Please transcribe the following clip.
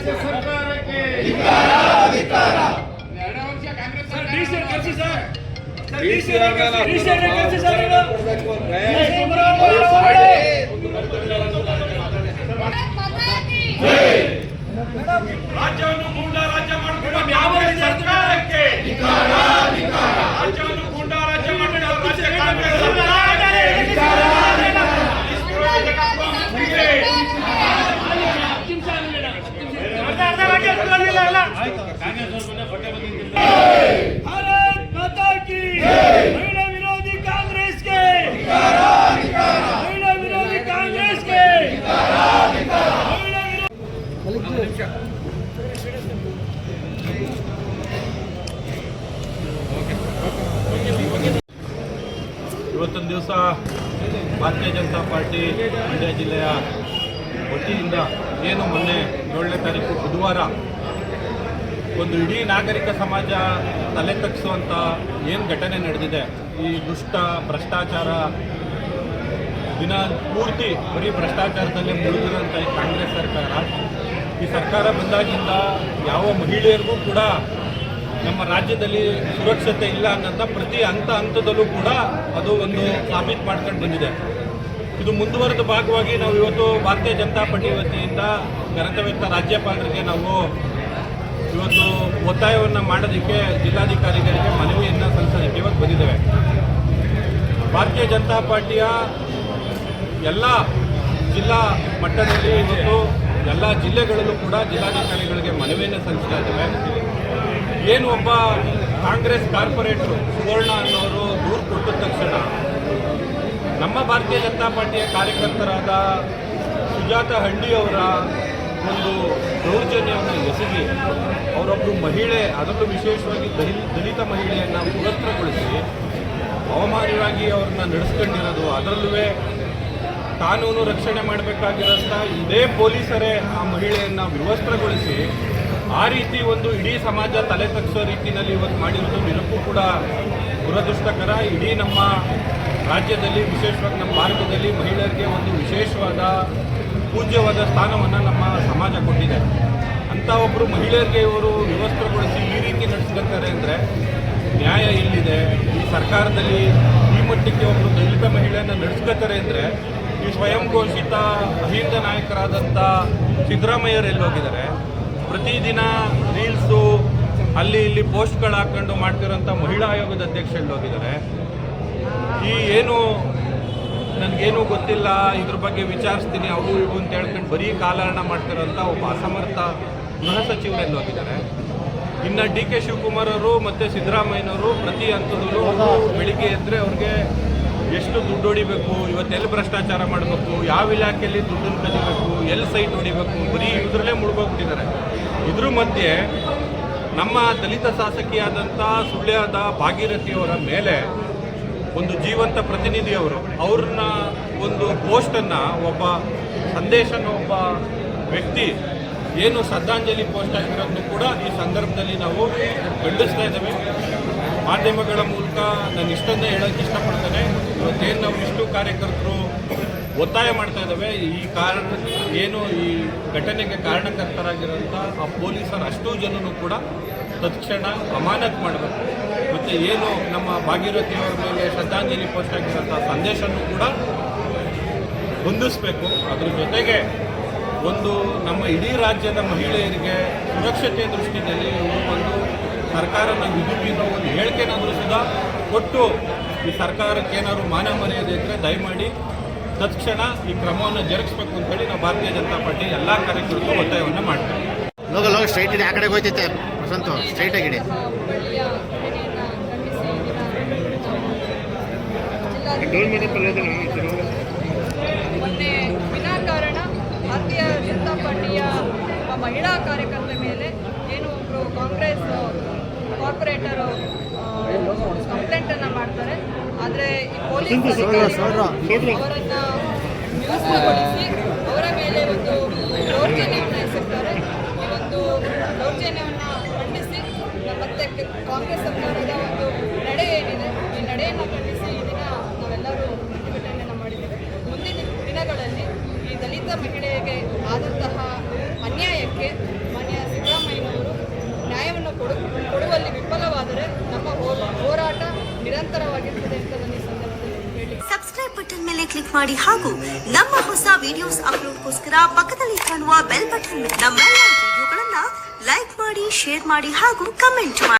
ಸರ್ಕಾರಕ್ಕೆ ರಾಜ್ಯವನ್ನು ಗೂಂಡಾ ರಾಜ್ಯ ಮಾಡಿಕೊಂಡು ಯಾವ ಸರ್ಕಾರಕ್ಕೆ ರಾಜ್ಯವನ್ನು ಗೂಂಡಾ ರಾಜ್ಯ ಮಾಡಿಕೊಂಡು ರಾಜ್ಯ ಕಾಂಗ್ರೆಸ್ भारत माता की महिला विरोधी कांग्रेस के महिला विरोधी कांग्रेस के ಇವತ್ತಿನ ದಿವಸ ಭಾರತೀಯ ಜನತಾ ಪಾರ್ಟಿ ಮಂಡ್ಯ ಜಿಲ್ಲೆಯ ವತಿಯಿಂದ ಏನು ಮೊನ್ನೆ 7ನೇ ತಾರೀಕು ಬುಧವಾರ ಒಂದು ಇಡೀ ನಾಗರಿಕ ಸಮಾಜ ತಲೆ ತಗ್ಗಿಸುವಂಥ ಏನು ಘಟನೆ ನಡೆದಿದೆ, ಈ ದುಷ್ಟ ಭ್ರಷ್ಟಾಚಾರ ದಿನ ಪೂರ್ತಿ ಬರೀ ಭ್ರಷ್ಟಾಚಾರದಲ್ಲೇ ಮುಳುಗಿರುವಂಥ ಈ ಕಾಂಗ್ರೆಸ್ ಸರ್ಕಾರ, ಈ ಸರ್ಕಾರ ಬಂದಾಗಿಂದ ಯಾವ ಮಹಿಳೆಯರಿಗೂ ಕೂಡ ನಮ್ಮ ರಾಜ್ಯದಲ್ಲಿ ಸುರಕ್ಷತೆ ಇಲ್ಲ ಅನ್ನೋಂಥ ಪ್ರತಿ ಹಂತದಲ್ಲೂ ಕೂಡ ಅದು ಒಂದು ಸಾಬೀತು ಮಾಡ್ಕೊಂಡು ಬಂದಿದೆ. ಇದು ಮುಂದುವರೆದ ಭಾಗವಾಗಿ ನಾವು ಇವತ್ತು ಭಾರತೀಯ ಜನತಾ ಪಾರ್ಟಿ ವತಿಯಿಂದ ಘನತೆವೆತ್ತ ರಾಜ್ಯಪಾಲರಿಗೆ ನಾವು ಇವತ್ತು ಒತ್ತಾಯವನ್ನು ಮಾಡೋದಕ್ಕೆ ಜಿಲ್ಲಾಧಿಕಾರಿಗಳಿಗೆ ಮನವಿಯನ್ನು ಸಲ್ಲಿಸೋದಕ್ಕೆ ಇವತ್ತು ಬಂದಿದ್ದೇವೆ. ಭಾರತೀಯ ಜನತಾ ಪಾರ್ಟಿಯ ಎಲ್ಲ ಜಿಲ್ಲಾ ಮಟ್ಟದಲ್ಲಿ ಇವತ್ತು ಎಲ್ಲ ಜಿಲ್ಲೆಗಳಲ್ಲೂ ಕೂಡ ಜಿಲ್ಲಾಧಿಕಾರಿಗಳಿಗೆ ಮನವಿಯನ್ನು ಸಲ್ಲಿಸ್ತಾ ಇದ್ದೇವೆ. ಏನು ಒಬ್ಬ ಕಾಂಗ್ರೆಸ್ ಕಾರ್ಪೊರೇಟರು ಸುವರ್ಣ ಅನ್ನೋರು ದೂರು ಕೊಟ್ಟ ತಕ್ಷಣ ನಮ್ಮ ಭಾರತೀಯ ಜನತಾ ಪಾರ್ಟಿಯ ಕಾರ್ಯಕರ್ತರಾದ ಸುಜಾತ ಹಳ್ಳಿಯವರ ಒಂದು ದೌರ್ಜನ್ಯವನ್ನು ಎಸಗಿ ಅವರೊಬ್ಬರು ಮಹಿಳೆ, ಅದರಲ್ಲೂ ವಿಶೇಷವಾಗಿ ದಲಿತ ಮಹಿಳೆಯನ್ನು ಪುರಸ್ಕೃತಗೊಳಿಸಿ ಅವಮಾನವಾಗಿ ಅವ್ರನ್ನ ನಡೆಸ್ಕೊಂಡಿರೋದು, ಅದರಲ್ಲೂ ಕಾನೂನು ರಕ್ಷಣೆ ಮಾಡಬೇಕಾಗಿರೋಂಥ ಇದೇ ಪೊಲೀಸರೇ ಆ ಮಹಿಳೆಯನ್ನು ವಿವಸ್ತ್ರಗೊಳಿಸಿ ಆ ರೀತಿ ಒಂದು ಇಡೀ ಸಮಾಜ ತಲೆ ತಗ್ಗಿಸೋ ರೀತಿಯಲ್ಲಿ ಇವತ್ತು ಮಾಡಿರೋದು ನಿಜಕ್ಕೂ ಕೂಡ ದುರದೃಷ್ಟಕರ. ಇಡೀ ನಮ್ಮ ರಾಜ್ಯದಲ್ಲಿ, ವಿಶೇಷವಾಗಿ ನಮ್ಮ ಭಾರತದಲ್ಲಿ ಮಹಿಳೆಯರಿಗೆ ಒಂದು ವಿಶೇಷವಾದ ಪೂಜ್ಯವಾದ ಸ್ಥಾನವನ್ನು ನಮ್ಮ ಸಮಾಜ ಕೊಟ್ಟಿದೆ. ಅಂಥ ಒಬ್ಬರು ಮಹಿಳೆಯರಿಗೆ ಇವರು ವಿವಸ್ತ್ರಗೊಳಿಸಿ ಈ ರೀತಿ ನಡೆಸ್ಕೊಳ್ತಾರೆ ಅಂದರೆ ನ್ಯಾಯ ಎಲ್ಲಿದೆ? ಈ ಸರ್ಕಾರದಲ್ಲಿ ಈ ಮಟ್ಟಕ್ಕೆ ಒಬ್ಬರು ದಲಿತ ಮಹಿಳೆಯನ್ನು ನಡೆಸ್ಕೊಳ್ತಾರೆ ಅಂದರೆ ಈ ಸ್ವಯಂ ಘೋಷಿತ ಅಹಿಂದ ನಾಯಕರಾದಂಥ ಸಿದ್ದರಾಮಯ್ಯರು ಎಲ್ಲೋಗಿದ್ದಾರೆ? ಪ್ರತಿದಿನ ರೀಲ್ಸು ಅಲ್ಲಿ ಇಲ್ಲಿ ಪೋಸ್ಟ್ಗಳು ಹಾಕ್ಕೊಂಡು ಮಾಡ್ತಿರೋಂಥ ಮಹಿಳಾ ಆಯೋಗದ ಅಧ್ಯಕ್ಷ ಎಲ್ಲೋಗಿದ್ದಾರೆ? ಈ ಏನು ನನಗೇನು ಗೊತ್ತಿಲ್ಲ, ಇದ್ರ ಬಗ್ಗೆ ವಿಚಾರಿಸ್ತೀನಿ ಅವು ಇವು ಅಂತ ಹೇಳ್ಕೊಂಡು ಬರೀ ಕಾಲಹರಣ ಮಾಡ್ತಿರೋಂಥ ಒಬ್ಬ ಅಸಮರ್ಥ ಗೃಹ ಸಚಿವರೆಲ್ಲ ಹೋಗಿದ್ದಾರೆ. ಇನ್ನು DK ಶಿವಕುಮಾರ್ ಅವರು ಮತ್ತು ಸಿದ್ದರಾಮಯ್ಯನವರು ಪ್ರತಿ ಹಂತದಲ್ಲೂ ಬೆಳಿಗ್ಗೆ ಎದ್ದರೆ ಅವ್ರಿಗೆ ಎಷ್ಟು ದುಡ್ಡು ಹೊಡಿಬೇಕು, ಇವತ್ತೆಲ್ಲಿ ಭ್ರಷ್ಟಾಚಾರ ಮಾಡಬೇಕು, ಯಾವ ಇಲಾಖೆಯಲ್ಲಿ ದುಡ್ಡನ್ನು ಕದಿಬೇಕು, ಎಲ್ಲಿ ಸೈಟ್ ಹೊಡಿಬೇಕು, ಬರೀ ಇದರಲ್ಲೇ ಮುಳುಗೋಗ್ತಿದ್ದಾರೆ. ಇದ್ರ ಮಧ್ಯೆ ನಮ್ಮ ದಲಿತ ಶಾಸಕಿಯಾದಂಥ ಸುಳ್ಯದ ಭಾಗೀರಥಿಯವರ ಮೇಲೆ ಒಂದು ಜೀವಂತ ಪ್ರತಿನಿಧಿಯವರು ಅವ್ರನ್ನ ಒಂದು ಪೋಸ್ಟನ್ನು ಒಬ್ಬ ಸಂದೇಶನ ಒಬ್ಬ ವ್ಯಕ್ತಿ ಏನು ಶ್ರದ್ಧಾಂಜಲಿ ಪೋಸ್ಟ್ ಆಗಿರೋದನ್ನು ಕೂಡ ಈ ಸಂದರ್ಭದಲ್ಲಿ ನಾವು ಖಂಡಿಸ್ತಾ ಇದ್ದೇವೆ. ಮಾಧ್ಯಮಗಳ ಮೂಲಕ ನಾನು ಇಷ್ಟನ್ನೇ ಹೇಳೋಕ್ಕೆ ಇಷ್ಟಪಡ್ತೇನೆ. ಇವತ್ತೇನು ನಾವು ಇಷ್ಟು ಕಾರ್ಯಕರ್ತರು ಒತ್ತಾಯ ಮಾಡ್ತಾ ಇದ್ದೇವೆ, ಈ ಕಾರಣ ಏನು ಈ ಘಟನೆಗೆ ಕಾರಣಕರ್ತರಾಗಿರೋಂಥ ಆ ಪೊಲೀಸರು ಅಷ್ಟೂ ಜನನು ಕೂಡ ತತ್ಕ್ಷಣ ಅಮಾನತ್ ಮಾಡಬೇಕು. ಮತ್ತು ಏನು ನಮ್ಮ ಭಾಗೀರಥಿಯವರ ಮೇಲೆ ಶ್ರದ್ಧಾಂಜಲಿ ಪೋಸ್ಟ್ ಆಗಿರೋಂಥ ಸಂದೇಶನೂ ಕೂಡ ಹೊಂದಿಸಬೇಕು. ಅದ್ರ ಜೊತೆಗೆ ಒಂದು ನಮ್ಮ ಇಡೀ ರಾಜ್ಯದ ಮಹಿಳೆಯರಿಗೆ ಸುರಕ್ಷತೆ ದೃಷ್ಟಿಯಲ್ಲಿ ಒಂದು ಸರ್ಕಾರದ ವಿಧಿಪಿರೋ ಒಂದು ಹೇಳಿಕೆನಾದರೂ ಸುಧಾ ಕೊಟ್ಟು ಈ ಸರ್ಕಾರಕ್ಕೇನಾದ್ರು ಮಾನ ಮರ್ಯಾದೆ ಇದ್ದರೆ ದಯಮಾಡಿ ತತ್ಕ್ಷಣ ಈ ಕ್ರಮವನ್ನು ಜರುಗಿಸಬೇಕು ಅಂತೇಳಿ ನಾವು ಭಾರತೀಯ ಜನತಾ ಪಾರ್ಟಿ ಎಲ್ಲ ಕಾರ್ಯಕರ್ತರು ಒತ್ತಾಯವನ್ನು ಮಾಡ್ತೇವೆ. ಲೋಗ ಸ್ಟ್ರೈಟ್ ಇದೆ, ಆ ಕಡೆಗೆ ಹೋಯ್ತೈತೆ ವಸಂತ, ಸ್ಟ್ರೈಟ್ ಆಗಿದೆ. ಮೊನ್ನೆ ವಿನಾಕಾರಣ ಭಾರತೀಯ ಜನತಾ ಪಾರ್ಟಿಯ ಮಹಿಳಾ ಕಾರ್ಯಕರ್ತರ ಮೇಲೆ ಏನು ಒಬ್ಬರು ಕಾಂಗ್ರೆಸ್ ಕಾರ್ಪೊರೇಟರು ಕಂಪ್ಲೇಂಟನ್ನು ಮಾಡ್ತಾರೆ. ಆದರೆ ಈ ಪೊಲೀಸ್ ಅವರನ್ನು ವ್ಯವಸ್ಥೆಗೊಳಿಸಿ ಅವರ ಮೇಲೆ ಒಂದು ದೌರ್ಜನ್ಯವನ್ನು ಎಸಗ್ತಾರೆ. ಈ ಒಂದು ದೌರ್ಜನ್ಯವನ್ನು ಖಂಡಿಸಿ ಮತ್ತೆ ಕಾಂಗ್ರೆಸ್ ಸರ್ಕಾರದ ಒಂದು ನಡೆ ಏನಿದೆ ಈ ನಡೆಯನ್ನು ಖಂಡಿಸಿ ಈ ದಿನ ನಾವೆಲ್ಲರೂ ಪ್ರತಿಭಟನೆಯನ್ನು ಮಾಡಿದ್ದೇವೆ. ಮುಂದಿನ ದಿನಗಳಲ್ಲಿ ಈ ದಲಿತ ಮಹಿಳೆಗೆ ಆದಂತಹ ಅನ್ಯಾಯಕ್ಕೆ ನಿರಂತರವಾಗಿರ್ತದೆ ಅಂತ ನಾನು ಈ ಸಂದರ್ಭದಲ್ಲಿ ಹೇಳಿ. ಸಬ್ಸ್ಕ್ರೈಬ್ ಬಟನ್ ಮೇಲೆ ಕ್ಲಿಕ್ ಮಾಡಿ ಹಾಗೂ ನಮ್ಮ ಹೊಸ ವಿಡಿಯೋಸ್ ಅಪ್ಲೋಡ್ಗೋಸ್ಕರ ಪಕ್ಕದಲ್ಲಿ ಕಾಣುವ ಬೆಲ್ ಬಟನ್ ನಮ್ಮೆಲ್ಲ ವಿಡಿಯೋಗಳನ್ನ ಲೈಕ್ ಮಾಡಿ, ಶೇರ್ ಮಾಡಿ ಹಾಗೂ ಕಮೆಂಟ್ ಮಾಡಿ.